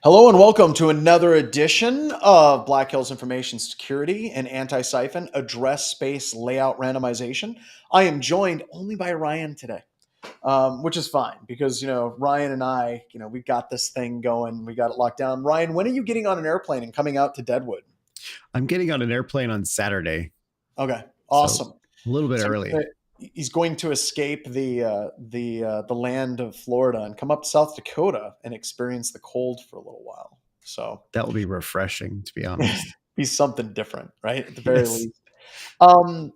Hello and welcome to another edition of Black Hills Information Security and Antisyphon Address Space Layout Randomization. I am joined only by Ryan today, which is fine because, Ryan and I, we got this thing going. We got it locked down. Ryan, when are you getting on an airplane and coming out to Deadwood? I'm getting on an airplane on Saturday, Okay, so awesome. a little bit So early. he's going to escape the land of Florida and come up to South Dakota and experience the cold for a little while. So That will be refreshing, to be honest. be something different, right? At the very Yes. least.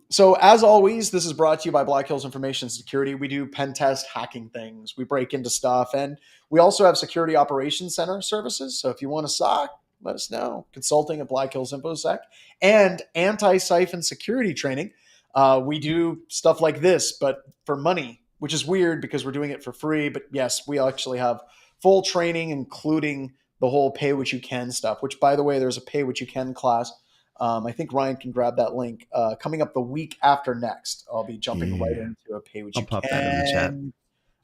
So as always, this is brought to you by Black Hills Information Security. We do pen test hacking things. We break into stuff, and we also have Security Operations Center services. So if you want a SOC, let us know. Consulting at Black Hills Infosec and Antisyphon Security Training. We do stuff like this, but for money, which is weird because we're doing it for free. But yes, we actually have full training, including the whole pay what you can stuff. Which, by the way, there's a pay what you can class. I think Ryan can grab that link. Coming up the week after next, I'll be jumping right Yeah. into a pay what I'll you pop that in the chat. can.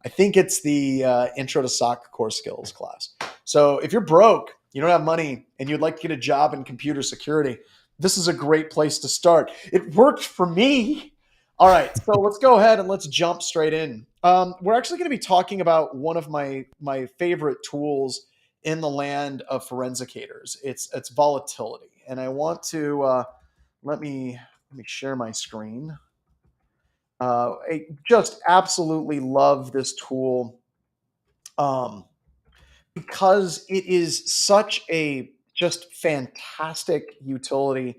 I think it's the Intro to SOC Core Skills class. So if you're broke, you don't have money, and you'd like to get a job in computer security, this is a great place to start. It worked for me. All right, so let's go ahead and let's jump straight in. We're actually going to be talking about one of my favorite tools in the land of forensicators. It's volatility, and I want to let me share my screen. I just absolutely love this tool um, because it is such a just fantastic utility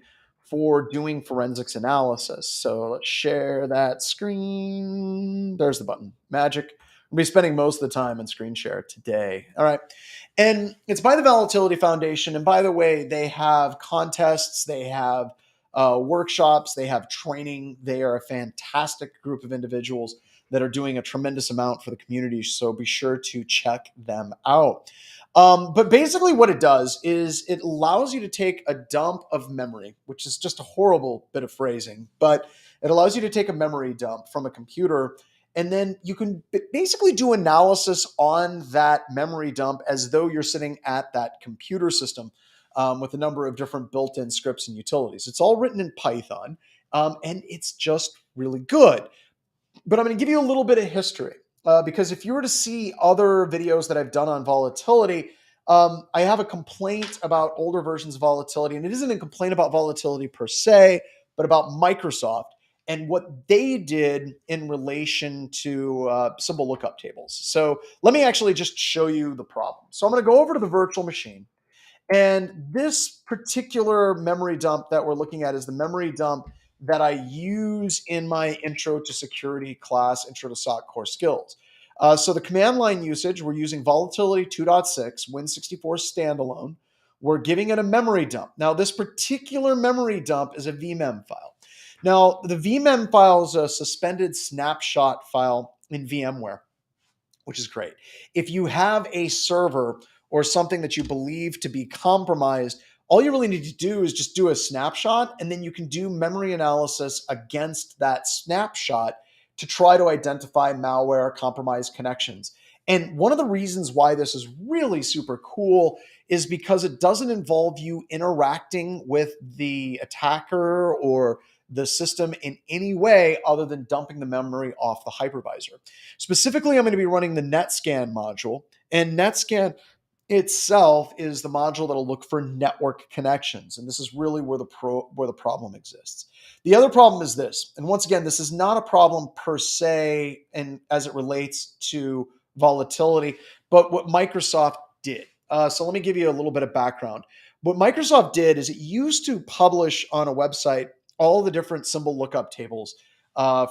for doing forensics analysis. So let's share that screen. There's the button. Magic. We'll be spending most of the time in screen share today. All right. And it's by the Volatility Foundation. And by the way, they have contests, they have workshops, they have training. They are a fantastic group of individuals that are doing a tremendous amount for the community. So be sure to check them out. But basically, what it does is it allows you to take a dump of memory, which is just a horrible bit of phrasing, but it allows you to take a memory dump from a computer. And then you can basically do analysis on that memory dump as though you're sitting at that computer system with a number of different built in scripts and utilities. It's all written in Python, and it's just really good. But I'm going to give you a little bit of history because if you were to see other videos that I've done on volatility, I have a complaint about older versions of volatility, and it isn't a complaint about volatility per se, but about Microsoft and what they did in relation to symbol lookup tables. So let me actually just show you the problem. So I'm going to go over to the virtual machine. And this particular memory dump that we're looking at is the memory dump that I use in my Intro to Security class, Intro to SOC Core Skills. So the command line usage, we're using Volatility 2.6, Win64 standalone. We're giving it a memory dump. Now, this particular memory dump is a vmem file. Now, the vmem file is a suspended snapshot file in VMware, which is great. If you have a server or something that you believe to be compromised, all you really need to do is just do a snapshot, and then you can do memory analysis against that snapshot to try to identify malware, compromised connections. And one of the reasons why this is really super cool is because it doesn't involve you interacting with the attacker or the system in any way other than dumping the memory off the hypervisor. Specifically, I'm going to be running the NetScan module, and NetScan itself is the module that'll look for network connections, and this is really where the problem exists. The other problem is this, and once again, this is not a problem per se, and as it relates to volatility, but what Microsoft did. So let me give you a little bit of background. What Microsoft did is it used to publish on a website all the different symbol lookup tables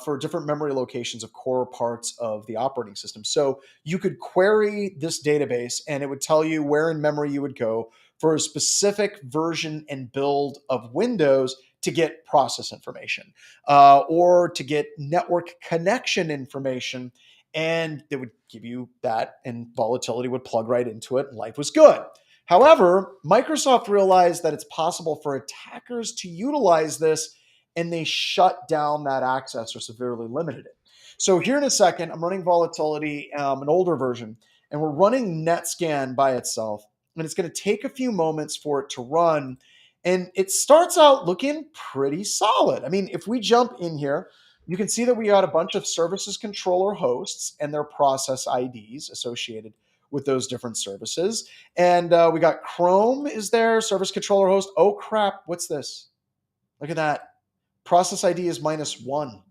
for different memory locations of core parts of the operating system. So you could query this database and it would tell you where in memory you would go for a specific version and build of Windows to get process information or to get network connection information. And they would give you that, and volatility would plug right into it, and life was good. However, Microsoft realized that it's possible for attackers to utilize this, and they shut down that access or severely limited it. So here in a second, I'm running volatility, an older version, and we're running NetScan by itself. and it's going to take a few moments for it to run. And it starts out looking pretty solid. I mean, if we jump in here, you can see that we got a bunch of services controller hosts and their process IDs associated with those different services. And we got Chrome is there, service controller host. Oh crap, what's this? Look at that. Process ID is -1,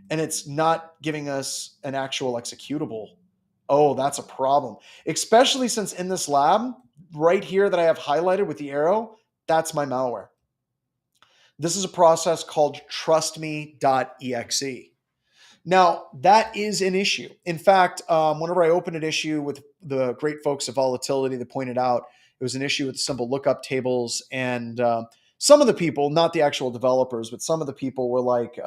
and it's not giving us an actual executable. Oh, that's a problem. Especially since in this lab, right here that I have highlighted with the arrow, that's my malware. This is a process called trustme.exe. Now, that is an issue. In fact, whenever I opened an issue with the great folks of Volatility, they pointed out it was an issue with simple lookup tables. And some of the people, not the actual developers, but some of the people were like,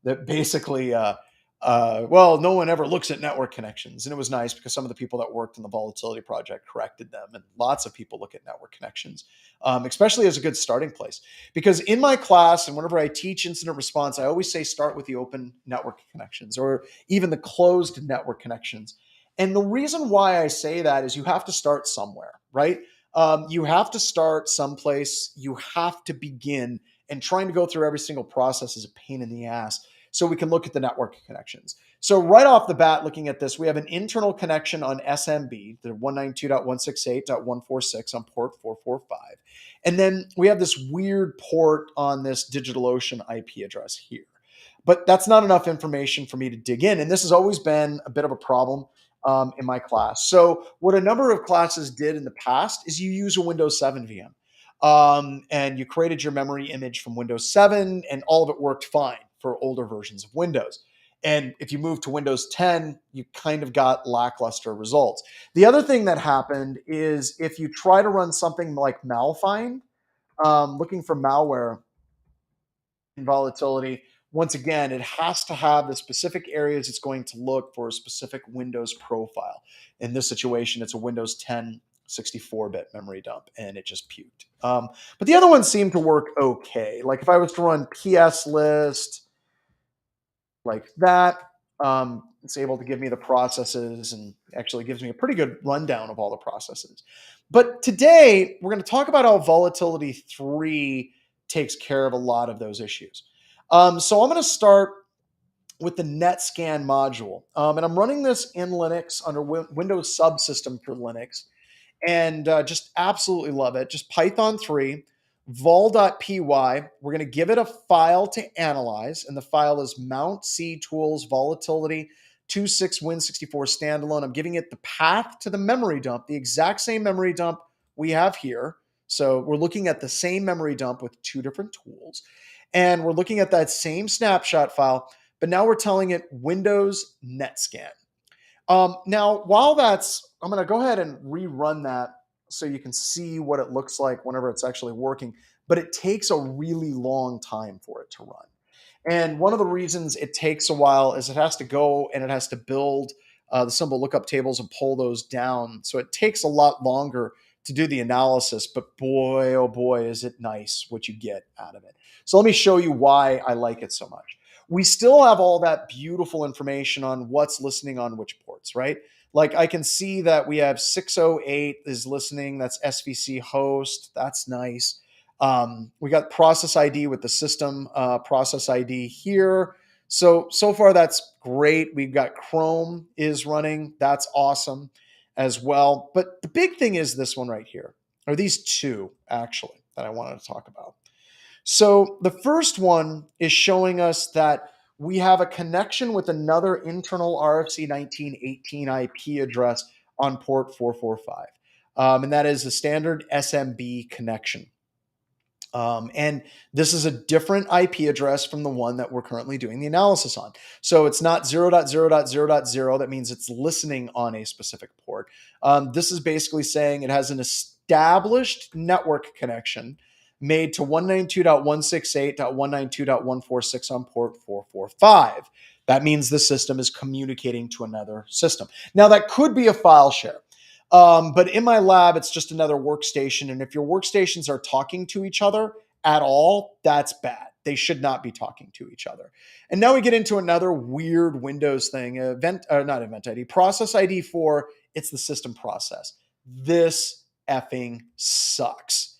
that basically, well, no one ever looks at network connections. And it was nice because some of the people that worked in the Volatility project corrected them. And lots of people look at network connections, especially as a good starting place. Because in my class and whenever I teach incident response, I always say start with the open network connections or even the closed network connections. And the reason why I say that is you have to start somewhere, right? You have to start someplace. You have to begin, and trying to go through every single process is a pain in the ass. So we can look at the network connections. So right off the bat, looking at this, we have an internal connection on SMB, the 192.168.146 on port 445. And then we have this weird port on this DigitalOcean IP address here. But that's not enough information for me to dig in. And this has always been a bit of a problem in my class. So what a number of classes did in the past is you use a Windows 7 VM. And you created your memory image from Windows 7, and all of it worked fine for older versions of Windows. And if you move to Windows 10, you kind of got lackluster results. The other thing that happened is if you try to run something like malfind, looking for malware in Volatility, once again, it has to have the specific areas it's going to look for a specific Windows profile. In this situation, it's a Windows 10 64-bit memory dump, and it just puked. But the other ones seem to work okay. Like if I was to run PS list like that, it's able to give me the processes and actually gives me a pretty good rundown of all the processes. But today, we're going to talk about how Volatility3 takes care of a lot of those issues. So I'm going to start with the NetScan module. And I'm running this in Linux under Windows subsystem for Linux. And just absolutely love it. Just Python 3, vol.py. We're going to give it a file to analyze. And the file is mount C tools volatility 26 Win64 standalone. I'm giving it the path to the memory dump, the exact same memory dump we have here. So we're looking at the same memory dump with two different tools. And we're looking at that same snapshot file, but now we're telling it Windows NetScan. Now, while I'm going to go ahead and rerun that so you can see what it looks like whenever it's actually working, but it takes a really long time for it to run. And one of the reasons it takes a while is it has to go and it has to build the symbol lookup tables and pull those down. So it takes a lot longer to do the analysis, but boy, oh boy, is it nice what you get out of it. So let me show you why I like it so much. We still have all that beautiful information on what's listening on which ports, right? Like I can see that we have 608 is listening. That's SVC host. That's nice. We got process ID with the system process ID here. So far that's great. We've got Chrome is running. That's awesome as well. But the big thing is this one right here, or these two actually that I wanted to talk about. So the first one is showing us that we have a connection with another internal RFC 1918 IP address on port 445. And that is a standard SMB connection. And this is a different IP address from the one that we're currently doing the analysis on. So it's not 0.0.0.0. That means it's listening on a specific port. This is basically saying it has an established network connection made to 192.168.192.146 on port 445. That means the system is communicating to another system. Now, that could be a file share. But in my lab, it's just another workstation. And if your workstations are talking to each other at all, that's bad. They should not be talking to each other. And now we get into another weird Windows thing, not event ID, process ID for it's the system process. This effing sucks.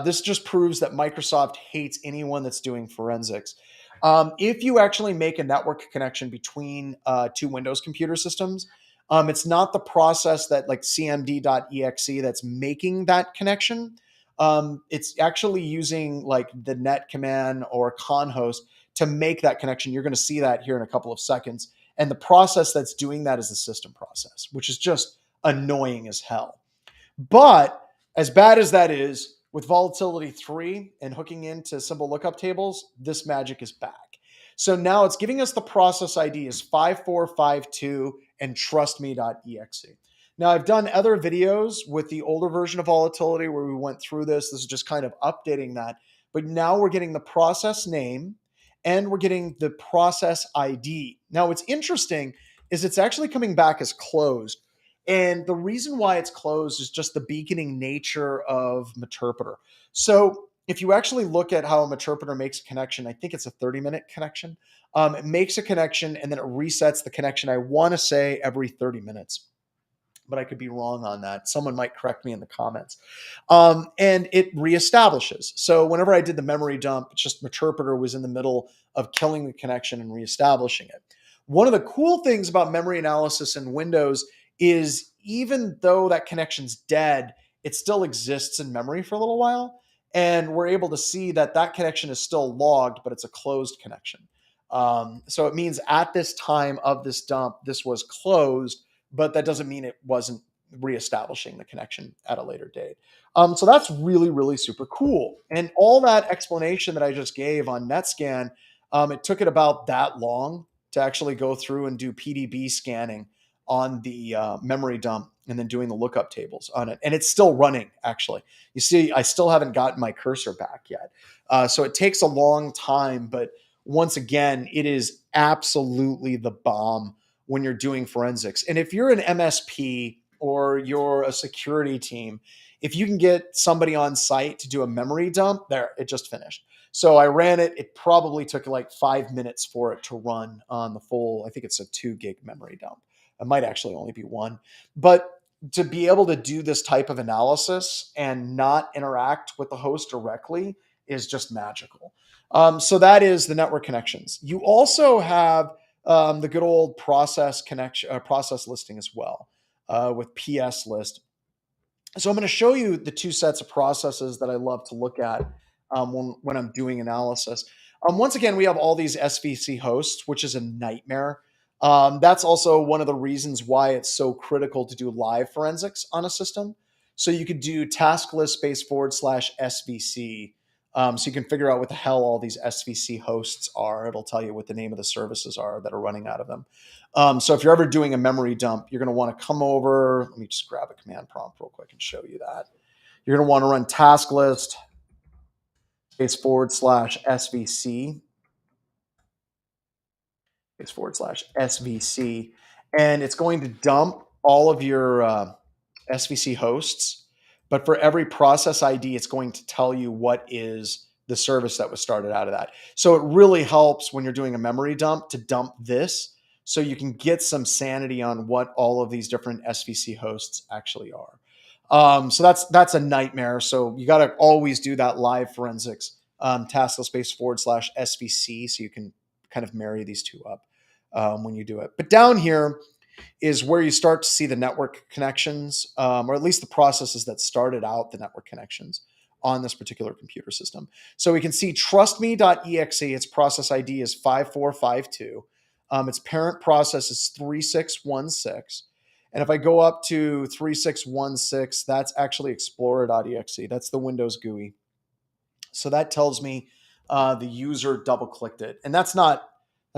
This just proves that Microsoft hates anyone that's doing forensics. If you actually make a network connection between two Windows computer systems, it's not the process that like cmd.exe that's making that connection. It's actually using like the net command or conhost to make that connection. You're going to see that here in a couple of seconds. And the process that's doing that is the system process, which is just annoying as hell. But as bad as that is, with Volatility3 and hooking into symbol lookup tables, this magic is back. So now it's giving us the process ID is 5452 and trustme.exe. Now, I've done other videos with the older version of Volatility where we went through this. This is just kind of updating that. But now we're getting the process name and we're getting the process ID. Now, what's interesting is it's actually coming back as closed. And the reason why it's closed is just the beaconing nature of Meterpreter. So if you actually look at how a Meterpreter makes a connection, I think it's a 30-minute connection. It makes a connection and then it resets the connection, I want to say, every 30 minutes. But I could be wrong on that. Someone might correct me in the comments. And it reestablishes. So whenever I did the memory dump, it's just Meterpreter was in the middle of killing the connection and reestablishing it. One of the cool things about memory analysis in Windows is even though that connection's dead, it still exists in memory for a little while. And we're able to see that that connection is still logged, but it's a closed connection. So it means at this time of this dump, this was closed, but that doesn't mean it wasn't reestablishing the connection at a later date. So that's really, really super cool. And all that explanation that I just gave on NetScan, it took it about that long to actually go through and do PDB scanning on the memory dump and then doing the lookup tables on it. And it's still running, actually. You see, I still haven't gotten my cursor back yet. So it takes a long time, but once again, it is absolutely the bomb when you're doing forensics. And if you're an MSP or you're a security team, if you can get somebody on site to do a memory dump, there, it just finished. So I ran it. It probably took like 5 minutes for it to run on the full, I think it's a 2 gig memory dump. It might actually only be 1. But to be able to do this type of analysis and not interact with the host directly is just magical. So that is the network connections. You also have the good old process connection, process listing as well with PS list. So I'm going to show you the 2 sets of processes that I love to look at when I'm doing analysis. Once again, we have all these SVC hosts, which is a nightmare. That's also one of the reasons why it's so critical to do live forensics on a system. So you could do task list space /SVC. So you can figure out what the hell all these SVC hosts are. It'll tell you what the name of the services are that are running out of them. So if you're ever doing a memory dump, you're going to want to come over. Let me just grab a command prompt real quick and show you that. You're going to want to run task list space /SVC space /SVC. And it's going to dump all of your SVC hosts. But for every process ID, it's going to tell you what is the service that was started out of that. So it really helps when you're doing a memory dump to dump this so you can get some sanity on what all of these different SVC hosts actually are. So that's a nightmare. So you got to always do that live forensics task list space /SVC so you can kind of marry these two up when you do it. But down here is where you start to see the network connections, or at least the processes that started out the network connections on this particular computer system. So we can see trustme.exe, its process ID is 5452. Its parent process is 3616. And if I go up to 3616, that's actually explorer.exe. That's the Windows GUI. So that tells me the user double clicked it. And that's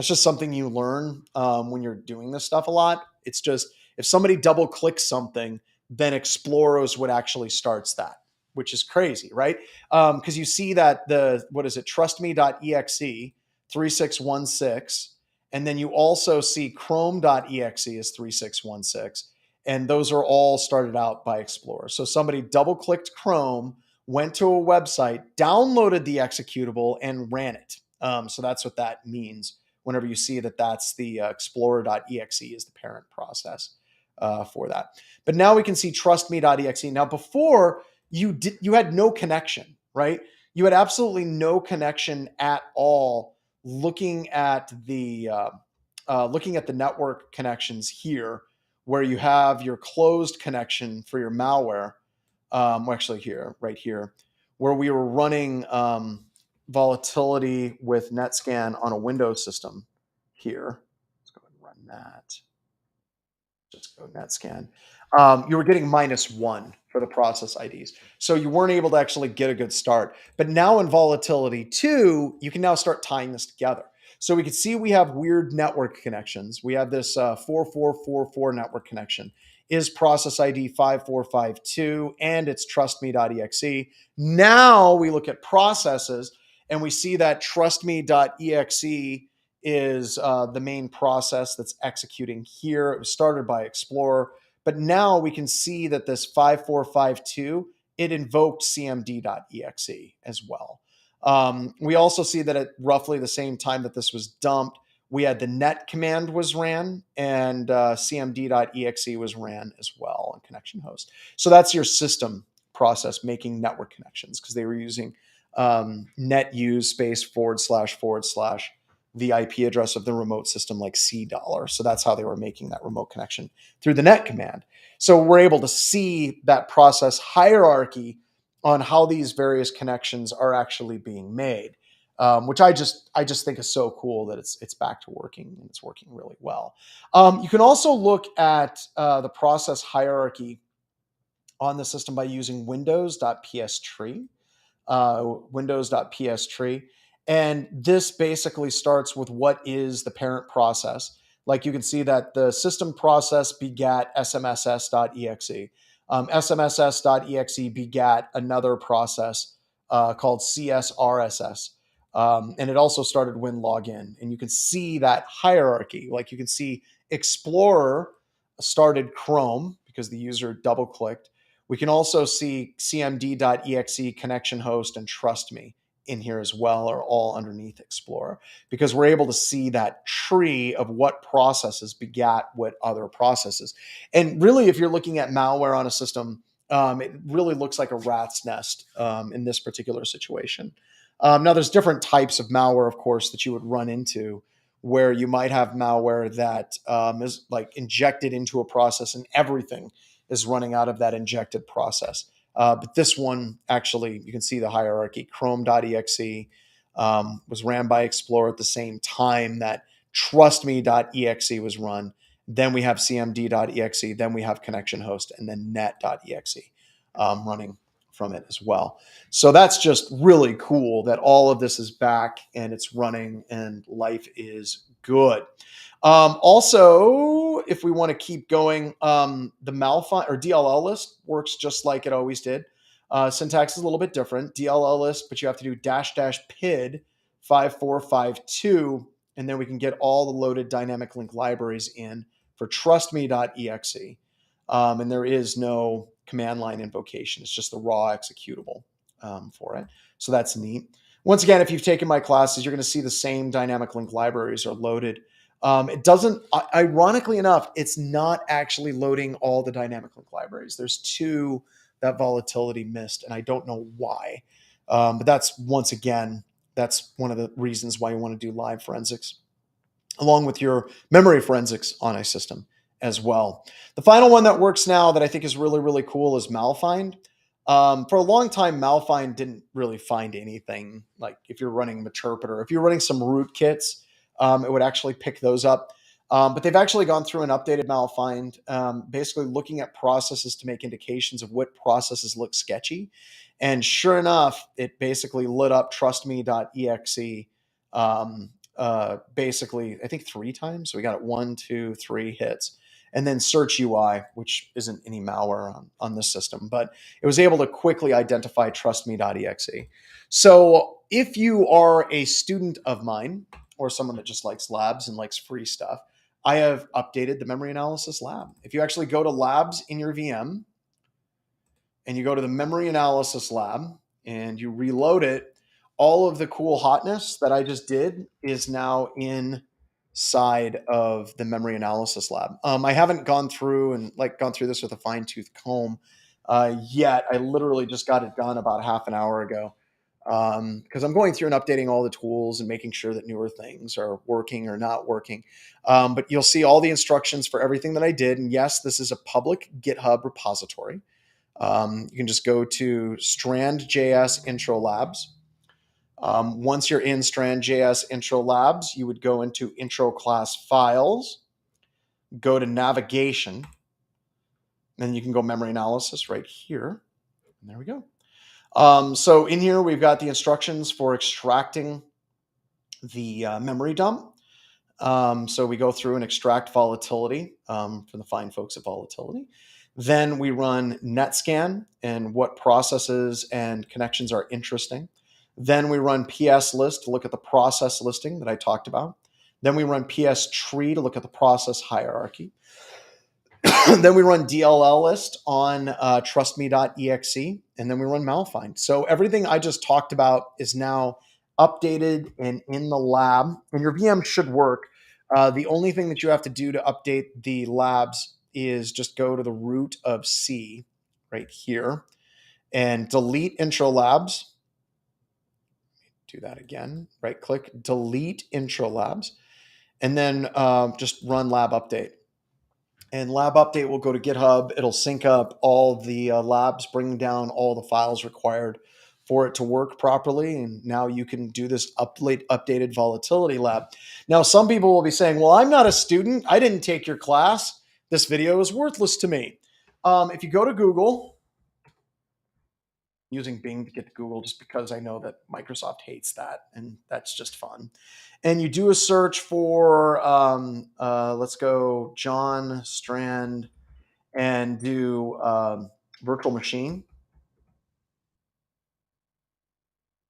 just something you learn when you're doing this stuff a lot. It's just if somebody double clicks something, then Explorer is what actually starts that, which is crazy, right? Because you see that trustme.exe 3616, and then you also see chrome.exe is 3616, and those are all started out by Explorer. So somebody double clicked Chrome, went to a website, downloaded the executable, and ran it. So that's what that means whenever you see that that's the explorer.exe is the parent process for that. But now we can see trustme.exe. Now before you had no connection, right? You had absolutely no connection at all. Looking at the network connections here, where you have your closed connection for your malware. Actually, right here, where we were running volatility with NetScan on a Windows system. Here, let's go ahead and run that. Just go NetScan. You were getting -1 for the process IDs. So you weren't able to actually get a good start. But now in Volatility3, you can now start tying this together. So we can see we have weird network connections. We have this 4444 network connection is process ID 5452, and it's trustme.exe. Now we look at processes and we see that trustme.exe is the main process that's executing here. It was started by Explorer, but now we can see that this 5452, it invoked cmd.exe as well. We also see that at roughly the same time that this was dumped, we had the net command was ran, and cmd.exe was ran as well on connection host. So that's your system process making network connections, because they were using net use space / the IP address of the remote system, like $. So that's how they were making that remote connection through the net command. So we're able to see that process hierarchy on how these various connections are actually being made, which I just think is so cool that it's back to working, and it's working really well. You can also look at the process hierarchy on the system by using windows.pstree. Windows.pstree. And this basically starts with what is the parent process. Like you can see that the system process begat smss.exe. smss.exe begat another process called csrss. And it also started winlogin. And you can see that hierarchy. Like you can see Explorer started Chrome because the user double clicked. We can also see cmd.exe, connection host, and trust me in here as well, are all underneath Explorer, because we're able to see that tree of what processes begat what other processes. And really, if you're looking at malware on a system, it really looks like a rat's nest in this particular situation. Now, there's different types of malware, of course, that you would run into, where you might have malware that is like injected into a process and everything is running out of that injected process. But this one, actually, you can see the hierarchy. Chrome.exe was ran by Explorer at the same time that trustme.exe was run. Then we have cmd.exe, then we have connection host, and then net.exe running from it as well. So that's just really cool that all of this is back and it's running and life is good. Also, if we want to keep going, the malfind or DLL list works just like it always did. Syntax is a little bit different. DLL list, but you have to do --PID 5452, and then we can get all the loaded dynamic link libraries in for trustme.exe. And there is no command line invocation. It's just the raw executable for it. So that's neat. Once again, if you've taken my classes, you're going to see the same dynamic link libraries are loaded. It doesn't, ironically enough, it's not actually loading all the dynamic link libraries. There's 2 that Volatility missed, and I don't know why. But that's, once again, that's one of the reasons why you want to do live forensics, along with your memory forensics on a system as well. The final one that works now that I think is really, really cool is malfind. For a long time, malfind didn't really find anything. Like if you're running Meterpreter, if you're running some rootkits, it would actually pick those up. But they've actually gone through and updated malfind, basically looking at processes to make indications of what processes look sketchy. And sure enough, it basically lit up trustme.exe, basically, I think 3 times. So we got it 1, 2, 3 hits. And then search UI, which isn't any malware on this system, but it was able to quickly identify trustme.exe. So if you are a student of mine or someone that just likes labs and likes free stuff, I have updated the memory analysis lab. If you actually go to labs in your VM and you go to the memory analysis lab and you reload it, all of the cool hotness that I just did is now in side of the memory analysis lab. I haven't gone through this with a fine tooth comb yet. I literally just got it done about half an hour ago because I'm going through and updating all the tools and making sure that newer things are working or not working. But you'll see all the instructions for everything that I did. And yes, this is a public GitHub repository. You can just go to Strand.js Intro Labs. Once you're in Strand.js Intro Labs, you would go into Intro Class Files, go to Navigation, and you can go Memory Analysis right here. And there we go. So in here, we've got the instructions for extracting the memory dump. So we go through and extract volatility from the fine folks at Volatility. Then we run NetScan and what processes and connections are interesting. Then we run PS list to look at the process listing that I talked about. Then we run PS tree to look at the process hierarchy. Then we run DLL list on trustme.exe, and then we run malfind. So everything I just talked about is now updated and in the lab, and your VM should work. The only thing that you have to do to update the labs is just go to the root of C right here and delete intro labs. Do that again, right click, delete intro labs, and then just run lab update. And lab update will go to GitHub. It'll sync up all the labs, bring down all the files required for it to work properly. And now you can do this updated volatility lab. Now, some people will be saying, well, I'm not a student. I didn't take your class. This video is worthless to me. If you go to Google, using Bing to get to Google just because I know that Microsoft hates that, and that's just fun. And you do a search for, let's go John Strand and do virtual machine,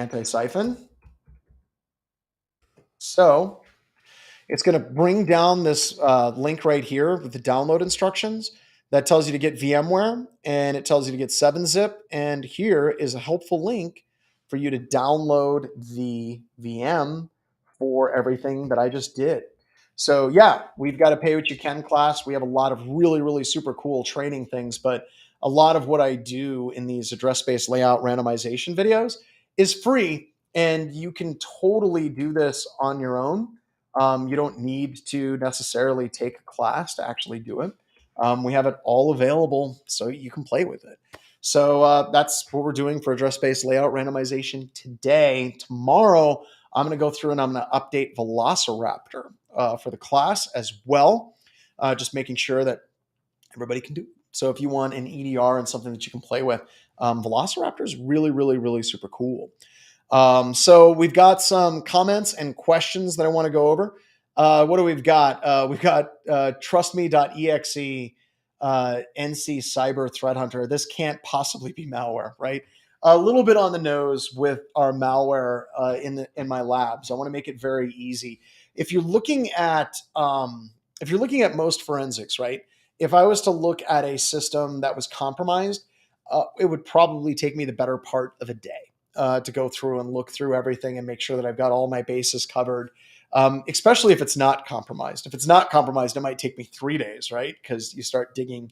Antisyphon. So it's going to bring down this link right here with the download instructions that tells you to get VMware, and it tells you to get 7-zip. And here is a helpful link for you to download the VM for everything that I just did. So yeah, we've got a pay what you can class. We have a lot of really, really super cool training things, but a lot of what I do in these address-based layout randomization videos is free, and you can totally do this on your own. You don't need to necessarily take a class to actually do it. We have it all available so you can play with it. So that's what we're doing for address-based layout randomization today. Tomorrow, I'm going to go through and I'm going to update Velociraptor for the class as well, just making sure that everybody can do it. So if you want an EDR and something that you can play with, Velociraptor is really, really, really super cool. So we've got some comments and questions that I want to go over. What do we've got? We've got trustme.exe, NC Cyber Threat Hunter. This can't possibly be malware, right? A little bit on the nose with our malware in my labs. I want to make it very easy. If you're looking at most forensics, right? If I was to look at a system that was compromised, it would probably take me the better part of a day to go through and look through everything and make sure that I've got all my bases covered, especially if it's not compromised. If it's not compromised, it might take me 3 days, right? Because you start digging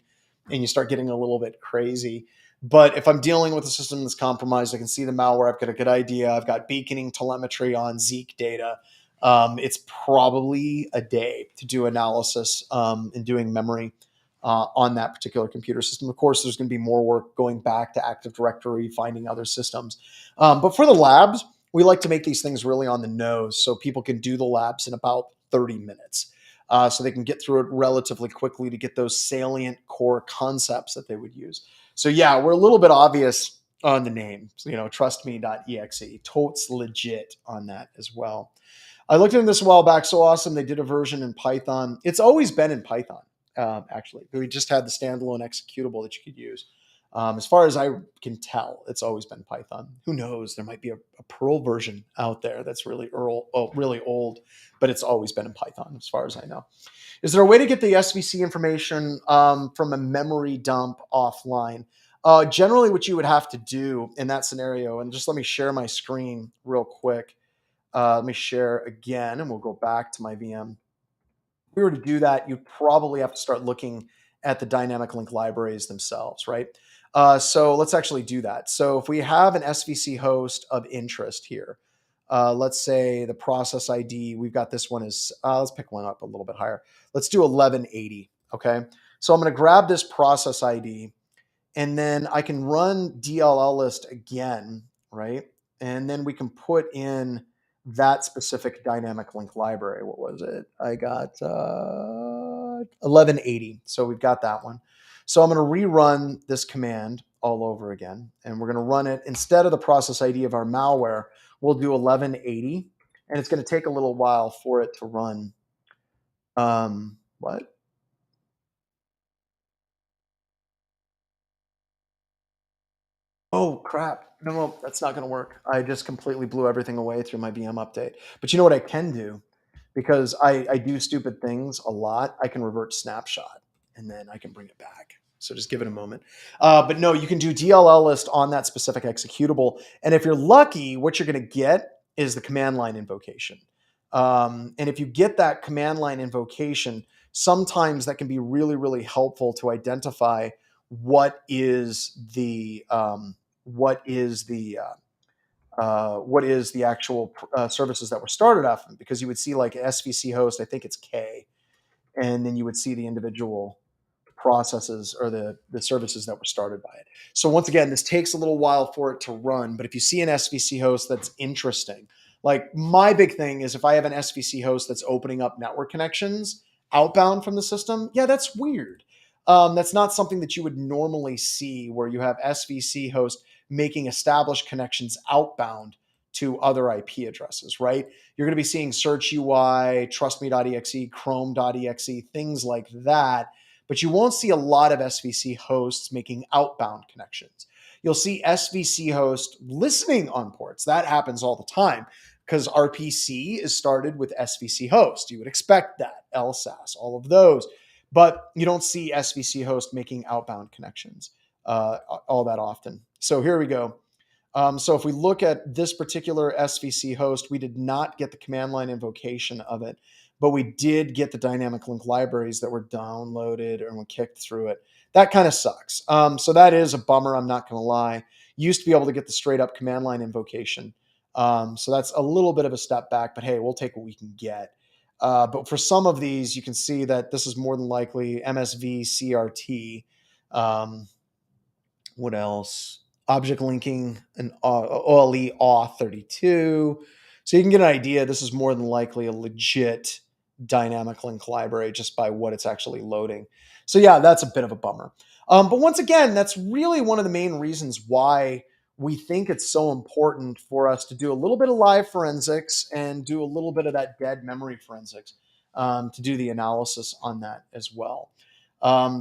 and you start getting a little bit crazy. But if I'm dealing with a system that's compromised, I can see the malware. I've got a good idea. I've got beaconing telemetry on Zeek data. It's probably a day to do analysis and doing memory on that particular computer system. Of course, there's going to be more work going back to Active Directory, finding other systems. But for the labs, we like to make these things really on the nose so people can do the labs in about 30 minutes. So they can get through it relatively quickly to get those salient core concepts that they would use. So yeah, we're a little bit obvious on the name. So, trustme.exe. Totes legit on that as well. I looked into this a while back. So awesome. They did a version in Python. It's always been in Python. Actually, we just had the standalone executable that you could use. As far as I can tell, it's always been Python. Who knows? There might be a Perl version out there that's really old, but it's always been in Python as far as I know. Is there a way to get the SVC information from a memory dump offline? Generally, what you would have to do in that scenario, and just let me share my screen real quick. Let me share again, and we'll go back to my VM. we were to do that, you'd probably have to start looking at the dynamic link libraries themselves, right? So let's actually do that. So if we have an SVC host of interest here, let's say the process ID, we've got this one is, let's pick one up a little bit higher. Let's do 1180, okay? So I'm going to grab this process ID, and then I can run DLL list again, right? And then we can put in that specific dynamic link library. What was it? I got 1180. So we've got that one. So I'm going to rerun this command all over again. And we're going to run it instead of the process ID of our malware. We'll do 1180. And it's going to take a little while for it to run. What? Oh, crap. No, that's not going to work. I just completely blew everything away through my VM update. But you know what I can do? Because I do stupid things a lot, I can revert snapshot and then I can bring it back. So just give it a moment. But no, you can do DLL list on that specific executable. And if you're lucky, what you're going to get is the command line invocation. And if you get that command line invocation, sometimes that can be really, really helpful to identify what is the what is the actual services that were started off of, because you would see like SVC host, I think it's K, and then you would see the individual processes or the services that were started by it. So once again, this takes a little while for it to run, but if you see an SVC host that's interesting, like my big thing is if I have an SVC host that's opening up network connections outbound from the system, yeah, that's weird. That's not something that you would normally see where you have SVC host making established connections outbound to other IP addresses, right? You're going to be seeing Search UI, TrustMe.exe, Chrome.exe, things like that, but you won't see a lot of SVC hosts making outbound connections. You'll see SVC host listening on ports. That happens all the time because RPC is started with SVC host. You would expect that, LSAS, all of those. But you don't see SVC host making outbound connections all that often. So here we go. So if we look at this particular SVC host, we did not get the command line invocation of it, but we did get the dynamic link libraries that were downloaded and we kicked through it. That kind of sucks. So that is a bummer. I'm not going to lie. Used to be able to get the straight up command line invocation. So that's a little bit of a step back, but hey, we'll take what we can get. But for some of these, you can see that this is more than likely MSV CRT. What else? Object linking and OLE auth32. So you can get an idea. This is more than likely a legit dynamic link library just by what it's actually loading. So yeah, that's a bit of a bummer. But once again, that's really one of the main reasons why we think it's so important for us to do a little bit of live forensics and do a little bit of that dead memory forensics to do the analysis on that as well.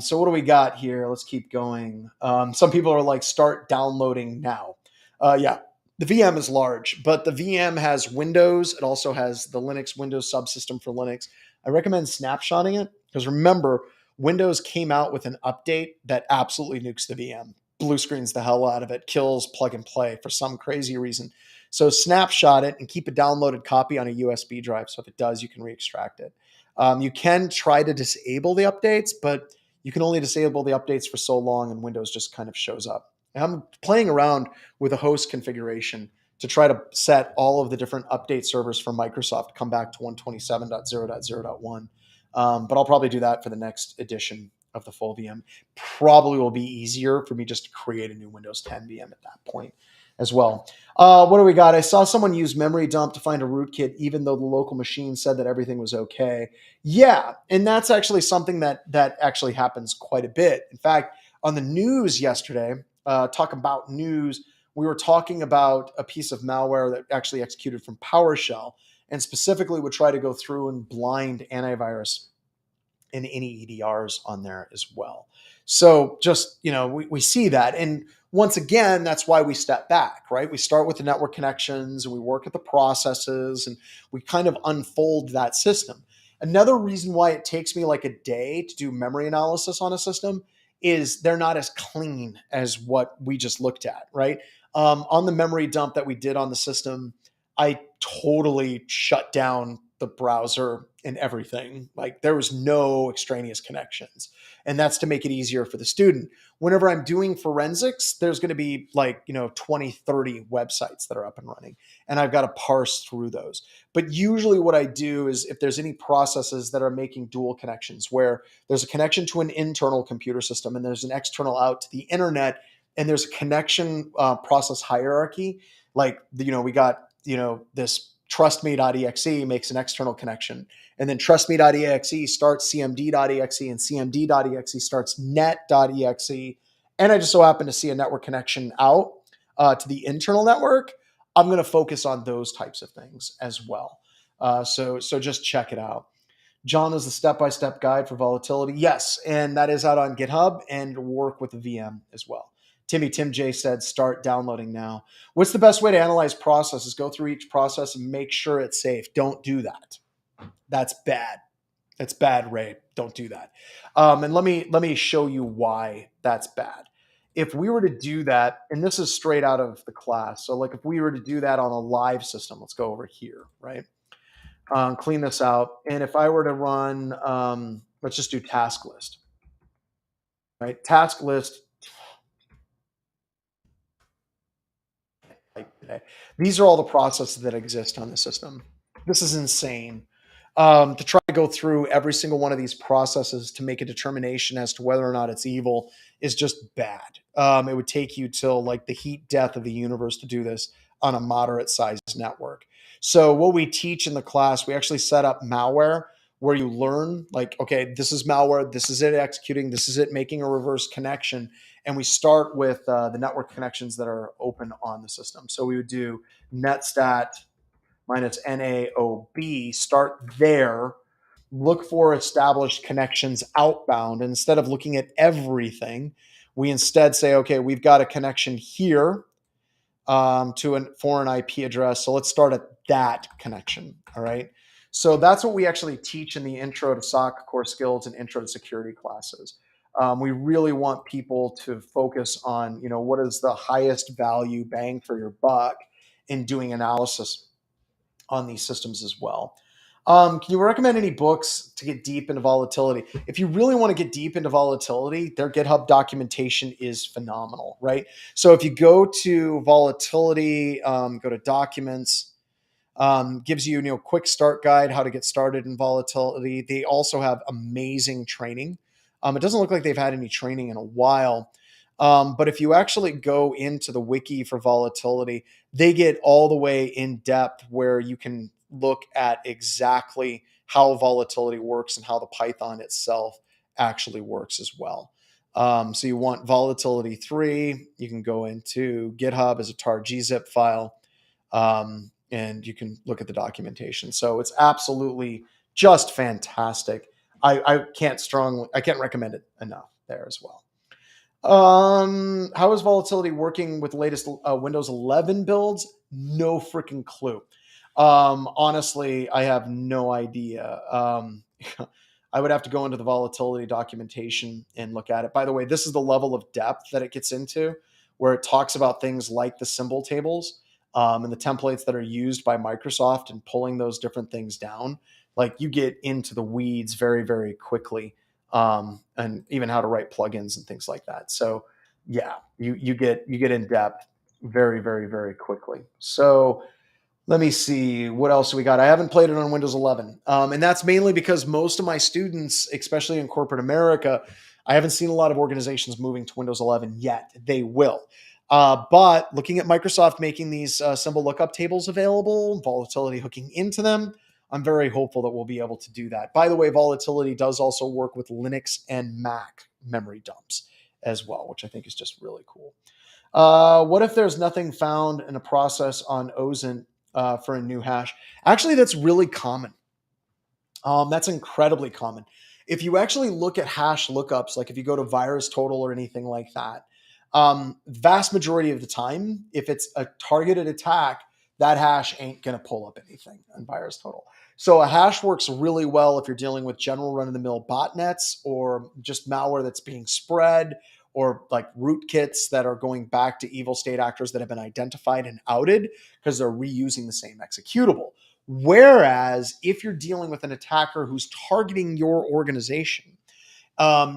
So what do we got here? Let's keep going. Some people are like, start downloading now. Yeah, the VM is large, but the VM has Windows. It also has the Linux Windows subsystem for Linux. I recommend snapshotting it because remember, Windows came out with an update that absolutely nukes the VM, blue screens the hell out of it, kills plug and play for some crazy reason. So snapshot it and keep a downloaded copy on a USB drive. So if it does, you can re-extract it. You can try to disable the updates, but you can only disable the updates for so long and Windows just kind of shows up. And I'm playing around with a host configuration to try to set all of the different update servers for Microsoft to come back to 127.0.0.1. But I'll probably do that for the next edition of the full VM. Probably will be easier for me just to create a new Windows 10 VM at that point as well. What do we got? I saw someone use memory dump to find a rootkit, even though the local machine said that everything was okay. Yeah, and that's actually something that actually happens quite a bit. In fact, on the news yesterday, talk about news, we were talking about a piece of malware that actually executed from PowerShell and specifically would try to go through and blind antivirus and any EDRs on there as well. So just, we see that. And once again, that's why we step back, right? We start with the network connections and we work at the processes and we kind of unfold that system. Another reason why it takes me like a day to do memory analysis on a system is they're not as clean as what we just looked at, right? On the memory dump that we did on the system, I totally shut down the browser and everything. Like there was no extraneous connections. And that's to make it easier for the student. Whenever I'm doing forensics, there's going to be like, 20, 30 websites that are up and running. And I've got to parse through those. But usually what I do is if there's any processes that are making dual connections, where there's a connection to an internal computer system and there's an external out to the internet, and there's a connection process hierarchy, like, we got, this trustme.exe makes an external connection. And then trustme.exe starts cmd.exe, and cmd.exe starts net.exe. And I just so happen to see a network connection out to the internal network. I'm going to focus on those types of things as well. So just check it out. John is the step-by-step guide for volatility. Yes, and that is out on GitHub and work with the VM as well. Tim J said, start downloading now. What's the best way to analyze processes? Go through each process and make sure it's safe. Don't do that. That's bad. That's bad, Ray. Don't do that. And let me show you why that's bad. If we were to do that, and this is straight out of the class. So like if we were to do that on a live system, let's go over here, right? Clean this out. And if I were to run, let's just do task list, right? Task list. These are all the processes that exist on the system. This is insane. To try to go through every single one of these processes to make a determination as to whether or not it's evil is just bad. It would take you till like the heat death of the universe to do this on a moderate sized network. So what we teach in the class, we actually set up malware where you learn like, okay, this is malware, this is it executing, this is it making a reverse connection. And we start with the network connections that are open on the system. So we would do netstat minus NAOB, start there, look for established connections outbound. And instead of looking at everything, we instead say, okay, we've got a connection here to a foreign IP address. So let's start at that connection. All right. So that's what we actually teach in the Intro to SOC Core Skills and Intro to Security classes. We really want people to focus on, what is the highest value bang for your buck in doing analysis on these systems as well. Can you recommend any books to get deep into volatility? If you really want to get deep into volatility, their GitHub documentation is phenomenal, right? So if you go to volatility, go to documents, gives you, quick start guide, how to get started in volatility. They also have amazing training. It doesn't look like they've had any training in a while. But if you actually go into the wiki for volatility, they get all the way in depth where you can look at exactly how volatility works and how the Python itself actually works as well. So you want Volatility3, you can go into GitHub as a tar gzip file, and you can look at the documentation. So it's absolutely just fantastic. I can't recommend it enough there as well. How is volatility working with the latest Windows 11 builds? No freaking clue. Honestly, I have no idea. I would have to go into the volatility documentation and look at it. By the way, this is the level of depth that it gets into, where it talks about things like the symbol tables and the templates that are used by Microsoft and pulling those different things down. Like you get into the weeds very, very quickly. And even how to write plugins and things like that. So yeah, you get in depth very, very, very quickly. So let me see what else we got. I haven't played it on Windows 11, and that's mainly because most of my students, especially in corporate America, I haven't seen a lot of organizations moving to Windows 11 yet. They will. But looking at Microsoft making these symbol lookup tables available, volatility hooking into them, I'm very hopeful that we'll be able to do that. By the way, volatility does also work with Linux and Mac memory dumps as well, which I think is just really cool. What if there's nothing found in a process on OSINT for a new hash? Actually, that's really common. That's incredibly common. If you actually look at hash lookups, like if you go to VirusTotal or anything like that, vast majority of the time, if it's a targeted attack, that hash ain't going to pull up anything on VirusTotal. So a hash works really well if you're dealing with general run-of-the-mill botnets or just malware that's being spread, or like rootkits that are going back to evil state actors that have been identified and outed because they're reusing the same executable. Whereas if you're dealing with an attacker who's targeting your organization,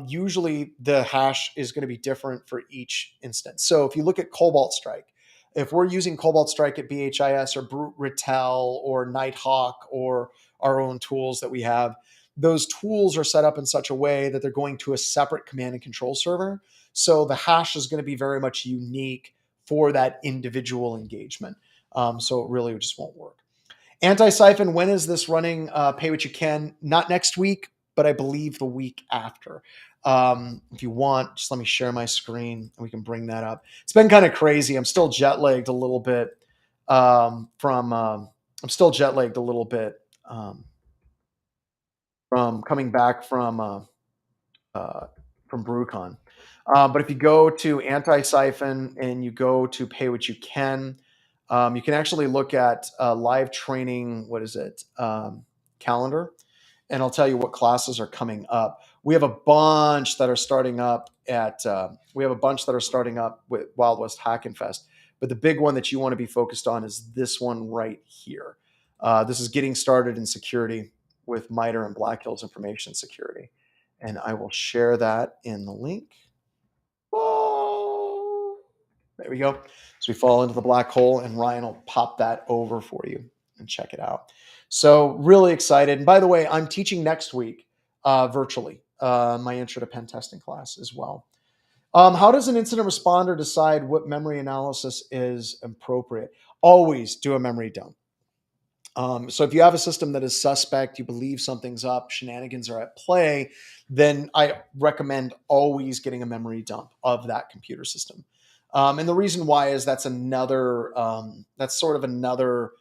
usually the hash is going to be different for each instance. So if you look at Cobalt Strike, if we're using Cobalt Strike at BHIS or Brute Retel or Nighthawk or our own tools that we have, those tools are set up in such a way that they're going to a separate command and control server. So the hash is going to be very much unique for that individual engagement. So it really just won't work. Antisyphon, when is this running? Pay what you can. Not next week, but I believe the week after. If you want, just let me share my screen and we can bring that up. It's been kind of crazy. I'm still jet lagged a little bit from coming back from BrewCon. But if you go to Antisyphon and you go to Pay What You can actually look at live training. What is it? Calendar, and I'll tell you what classes are coming up. We have a bunch that are starting up with Wild West Hack Fest. But the big one that you want to be focused on is this one right here. This is getting started in security with MITRE and Black Hills Information Security. And I will share that in the link. Oh, there we go. So we fall into the black hole, and Ryan will pop that over for you and check it out. So really excited. And by the way, I'm teaching next week virtually my intro to pen testing class as well. How does an incident responder decide what memory analysis is appropriate? Always do a memory dump. So if you have a system that is suspect, you believe something's up, shenanigans are at play, then I recommend always getting a memory dump of that computer system. And the reason why is that's sort of another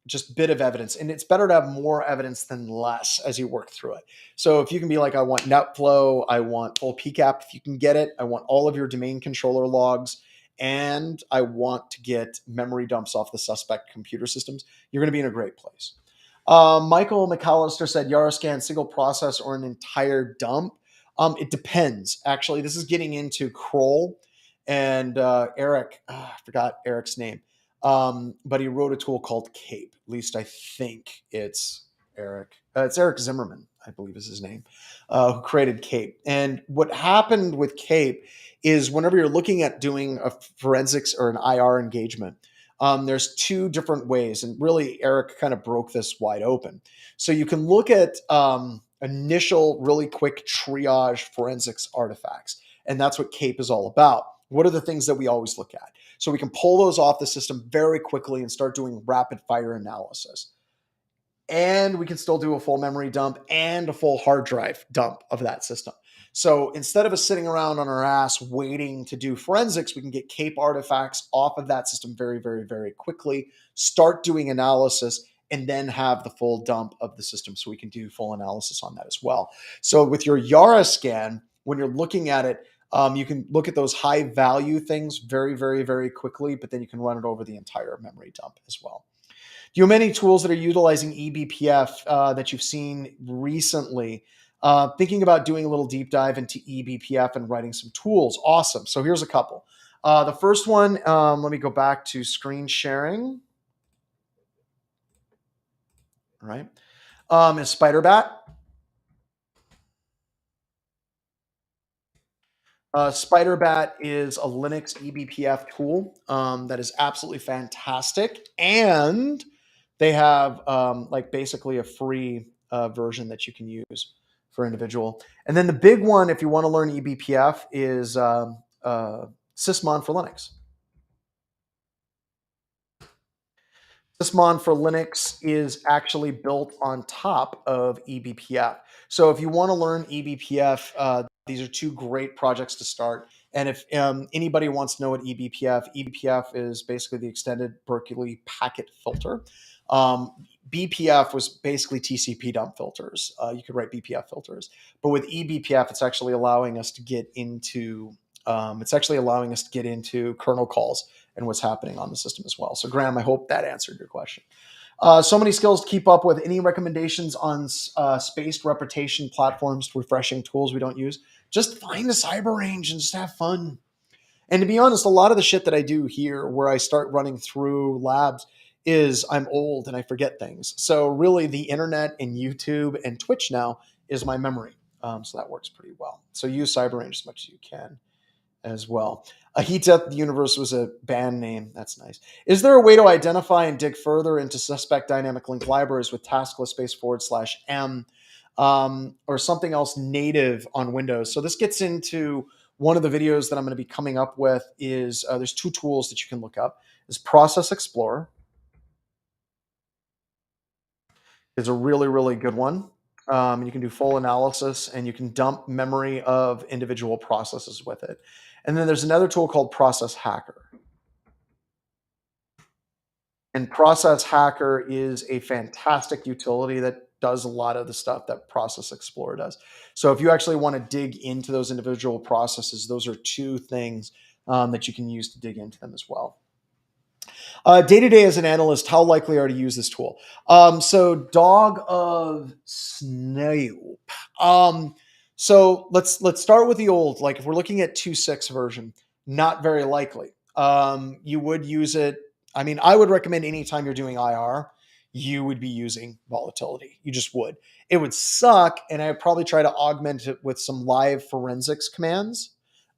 just bit of evidence. And it's better to have more evidence than less as you work through it. So if you can be like, I want NetFlow, I want full PCAP if you can get it, I want all of your domain controller logs, and I want to get memory dumps off the suspect computer systems, you're going to be in a great place. Michael McAllister said, Yaroscan, single process or an entire dump? It depends. Actually, this is getting into Kroll and Eric. I forgot Eric's name. But he wrote a tool called Cape. At least I think it's Eric. It's Eric Zimmerman, I believe is his name, who created Cape. And what happened with Cape is whenever you're looking at doing a forensics or an IR engagement, there's two different ways. And really, Eric kind of broke this wide open. So you can look at initial, really quick triage forensics artifacts. And that's what Cape is all about. What are the things that we always look at? So we can pull those off the system very quickly and start doing rapid fire analysis. And we can still do a full memory dump and a full hard drive dump of that system. So instead of us sitting around on our ass waiting to do forensics, we can get Cape artifacts off of that system very, very, very quickly, start doing analysis, and then have the full dump of the system so we can do full analysis on that as well. So with your Yaroscan, when you're looking at it, you can look at those high value things very, very, very quickly, but then you can run it over the entire memory dump as well. Do you have many tools that are utilizing eBPF that you've seen recently? Thinking about doing a little deep dive into eBPF and writing some tools. Awesome. So here's a couple. The first one, let me go back to screen sharing. All right. Is SpiderBat. SpiderBat is a Linux eBPF tool that is absolutely fantastic, and they have like basically a free version that you can use for individual. And then the big one, if you want to learn eBPF, is Sysmon for Linux. Sysmon for Linux is actually built on top of eBPF. So if you want to learn eBPF, these are two great projects to start. And if anybody wants to know what eBPF is basically the extended Berkeley packet filter. BPF was basically TCP dump filters. You could write BPF filters, but with eBPF, it's actually allowing us to get into kernel calls and what's happening on the system as well. So Graham, I hope that answered your question. So many skills to keep up with. Any recommendations on spaced repetition platforms, refreshing tools we don't use? Just find a cyber range and just have fun. And to be honest, a lot of the shit that I do here where I start running through labs is I'm old and I forget things. So really the internet and YouTube and Twitch now is my memory. So that works pretty well. So use CyberRange as much as you can as well. A Heat Death Universe was a band name. That's nice. Is there a way to identify and dig further into suspect dynamic link libraries with taskless /m or something else native on Windows? So this gets into one of the videos that I'm going to be coming up with is there's two tools that you can look up. Is Process Explorer is a really, really good one. You can do full analysis and you can dump memory of individual processes with it. And then there's another tool called Process Hacker. And Process Hacker is a fantastic utility that does a lot of the stuff that Process Explorer does. So if you actually want to dig into those individual processes, those are two things that you can use to dig into them as well. Day to day as an analyst, how likely are you to use this tool? So Dog of Snoop. So let's start with the old. Like if we're looking at 2.6 version, not very likely. You would use it. I mean, I would recommend anytime you're doing IR, you would be using volatility. You just would. It would suck, and I'd probably try to augment it with some live forensics commands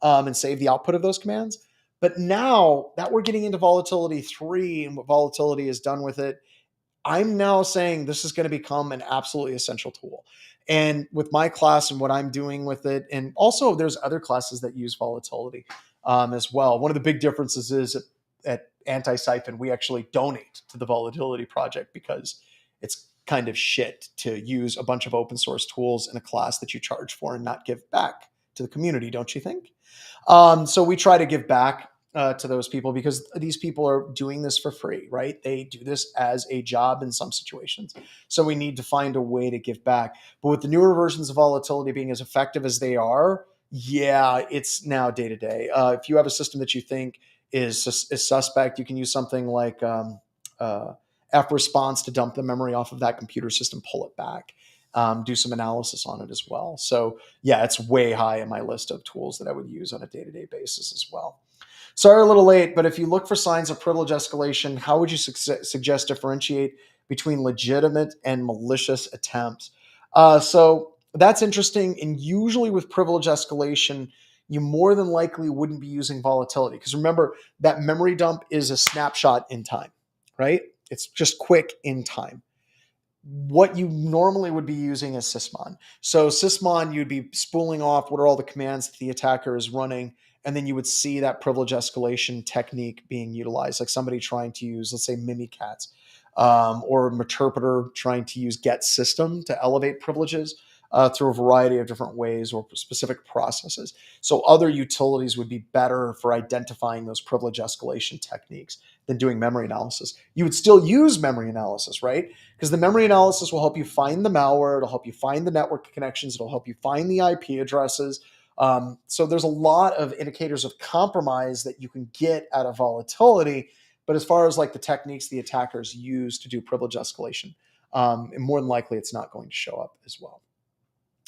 and save the output of those commands. But now that we're getting into Volatility3 and what volatility has done with it, I'm now saying this is going to become an absolutely essential tool. And with my class and what I'm doing with it, and also there's other classes that use volatility as well. One of the big differences is at Antisyphon, we actually donate to the Volatility project because it's kind of shit to use a bunch of open source tools in a class that you charge for and not give back to the community, don't you think? So we try to give back to those people because these people are doing this for free, right? They do this as a job in some situations. So we need to find a way to give back. But with the newer versions of volatility being as effective as they are, yeah, it's now day to day. If you have a system that you think is suspect, you can use something like F response to dump the memory off of that computer system, pull it back. Do some analysis on it as well. So yeah, it's way high in my list of tools that I would use on a day-to-day basis as well. Sorry, a little late, but if you look for signs of privilege escalation, how would you suggest differentiate between legitimate and malicious attempts? So that's interesting. And usually with privilege escalation, you more than likely wouldn't be using volatility because remember that memory dump is a snapshot in time, right? It's just quick in time. What you normally would be using is sysmon. So sysmon, you'd be spooling off what are all the commands that the attacker is running, and then you would see that privilege escalation technique being utilized, like somebody trying to use, let's say, Mimikatz, or Meterpreter trying to use get system to elevate privileges through a variety of different ways or specific processes. So other utilities would be better for identifying those privilege escalation techniques than doing memory analysis. You would still use memory analysis, right? Because the memory analysis will help you find the malware, it'll help you find the network connections, it'll help you find the IP addresses. So there's a lot of indicators of compromise that you can get out of volatility. But as far as like the techniques the attackers use to do privilege escalation, and more than likely it's not going to show up as well.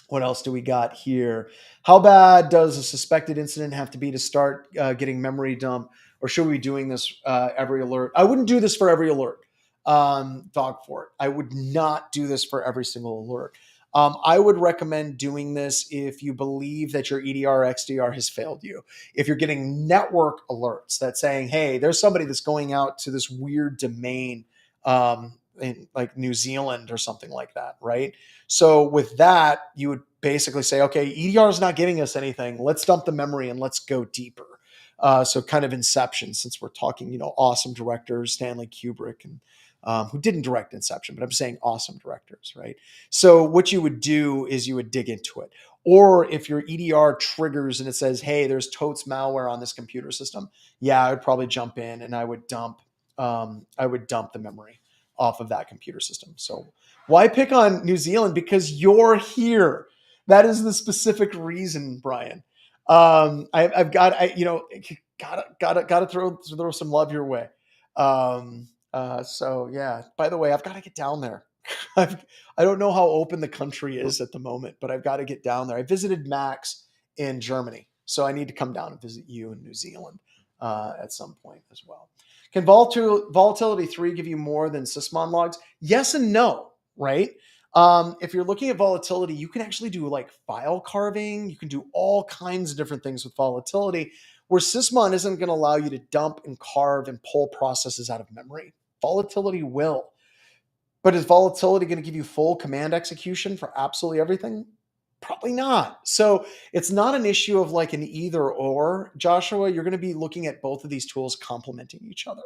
What else do we got here? How bad does a suspected incident have to be to start getting memory dump? Or should we be doing this every alert? I wouldn't do this for every alert. Dog for it. I would not do this for every single alert. I would recommend doing this if you believe that your EDR XDR has failed you. If you're getting network alerts that's saying, hey, there's somebody that's going out to this weird domain in like New Zealand or something like that, right? So with that, you would basically say, okay, EDR is not giving us anything. Let's dump the memory and let's go deeper. So kind of Inception, since we're talking, awesome directors, Stanley Kubrick, and who didn't direct Inception, but I'm saying awesome directors, right? So what you would do is you would dig into it. Or if your EDR triggers and it says, hey, there's totes malware on this computer system, yeah, I would probably jump in and I would dump the memory off of that computer system. So why pick on New Zealand? Because you're here. That is the specific reason, Brian. I've got, gotta throw some love your way. So yeah, by the way, I've got to get down there. I don't know how open the country is at the moment, but I've got to get down there. I visited Max in Germany, so I need to come down and visit you in New Zealand at some point as well. Can Volatility3 give you more than Sysmon logs? Yes and no, right? If you're looking at volatility, you can actually do like file carving. You can do all kinds of different things with volatility, where Sysmon isn't going to allow you to dump and carve and pull processes out of memory. Volatility will. But is volatility going to give you full command execution for absolutely everything? Probably not. So it's not an issue of like an either or, Joshua. You're going to be looking at both of these tools complementing each other.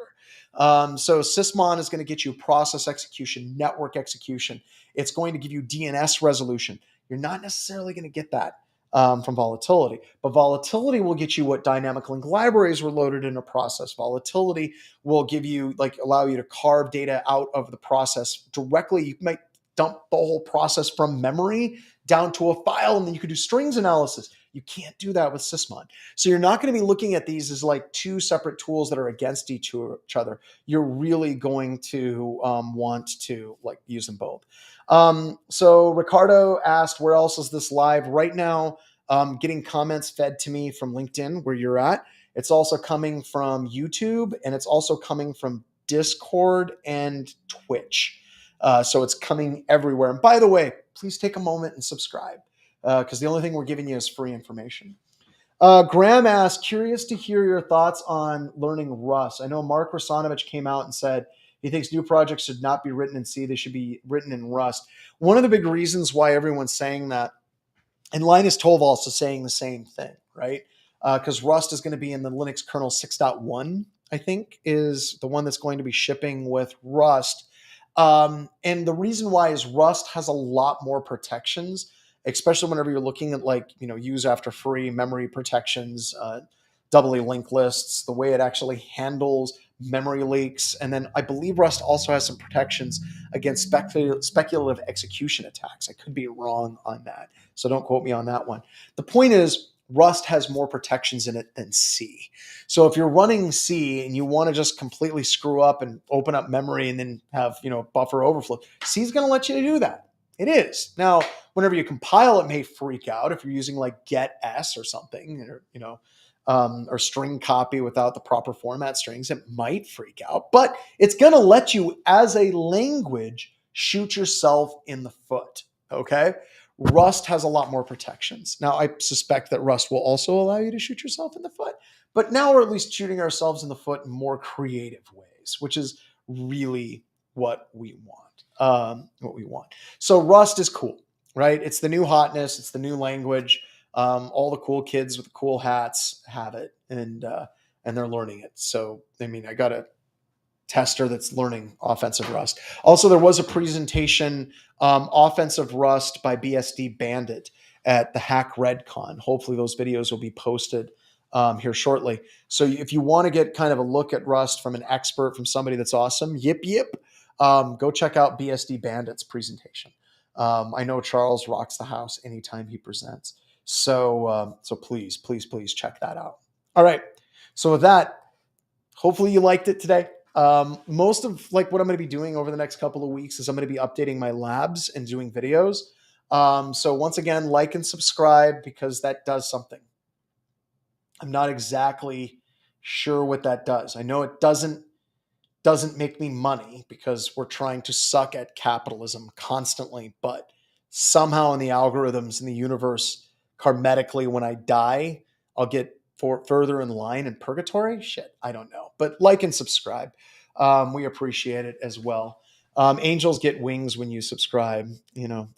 So Sysmon is going to get you process execution, network execution. It's going to give you DNS resolution. You're not necessarily going to get that from volatility, but volatility will get you what dynamic link libraries were loaded in a process. Volatility will give you, like, allow you to carve data out of the process directly. You might dump the whole process from memory down to a file, and then you could do strings analysis. You can't do that with Sysmon. So you're not going to be looking at these as like two separate tools that are against each other. You're really going to want to like use them both. So Ricardo asked, where else is this live? Right now, getting comments fed to me from LinkedIn, where you're at. It's also coming from YouTube, and it's also coming from Discord and Twitch. So it's coming everywhere. And by the way, please take a moment and subscribe, because the only thing we're giving you is free information. Graham asked, curious to hear your thoughts on learning Rust. I know Mark Rasanovich came out and said he thinks new projects should not be written in C. They should be written in Rust. One of the big reasons why everyone's saying that, and Linus Torvalds is saying the same thing, right? Because Rust is going to be in the Linux kernel 6.1, I think, is the one that's going to be shipping with Rust. And the reason why is Rust has a lot more protections, especially whenever you're looking at like, use after free memory protections, doubly linked lists, the way it actually handles memory leaks. And then I believe Rust also has some protections against speculative execution attacks. I could be wrong on that, so don't quote me on that one. The point is, Rust has more protections in it than C. So if you're running C and you want to just completely screw up and open up memory and then have, buffer overflow, C is going to let you do that. It is. Now, whenever you compile, it may freak out if you're using like get s or something, or string copy without the proper format strings. It might freak out, but it's going to let you, as a language, shoot yourself in the foot. Okay. Rust has a lot more protections. Now, I suspect that Rust will also allow you to shoot yourself in the foot, but now we're at least shooting ourselves in the foot in more creative ways, which is really what we want. So Rust is cool, right? It's the new hotness. It's the new language. All the cool kids with the cool hats have it, and they're learning it. So, I mean, I got a tester that's learning offensive Rust. Also, there was a presentation, offensive Rust by BSD Bandit at the Hack RedCon. Hopefully those videos will be posted here shortly. So if you want to get kind of a look at Rust from an expert, from somebody that's awesome, go check out BSD Bandit's presentation. I know Charles rocks the house anytime he presents. So please check that out. All right. So with that, hopefully you liked it today. Most of like what I'm going to be doing over the next couple of weeks is I'm going to be updating my labs and doing videos. So once again, like and subscribe, because that does something. I'm not exactly sure what that does. I know it doesn't make me money, because we're trying to suck at capitalism constantly, but somehow in the algorithms in the universe, karmatically, when I die, I'll get further in line in purgatory. Shit, I don't know. But like and subscribe. We appreciate it as well. Angels get wings when you subscribe,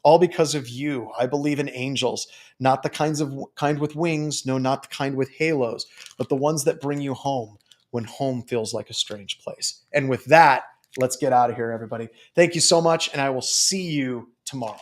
all because of you. I believe in angels, not the kind with wings. No, not the kind with halos, but the ones that bring you home when home feels like a strange place. And with that, let's get out of here, everybody. Thank you so much, and I will see you tomorrow.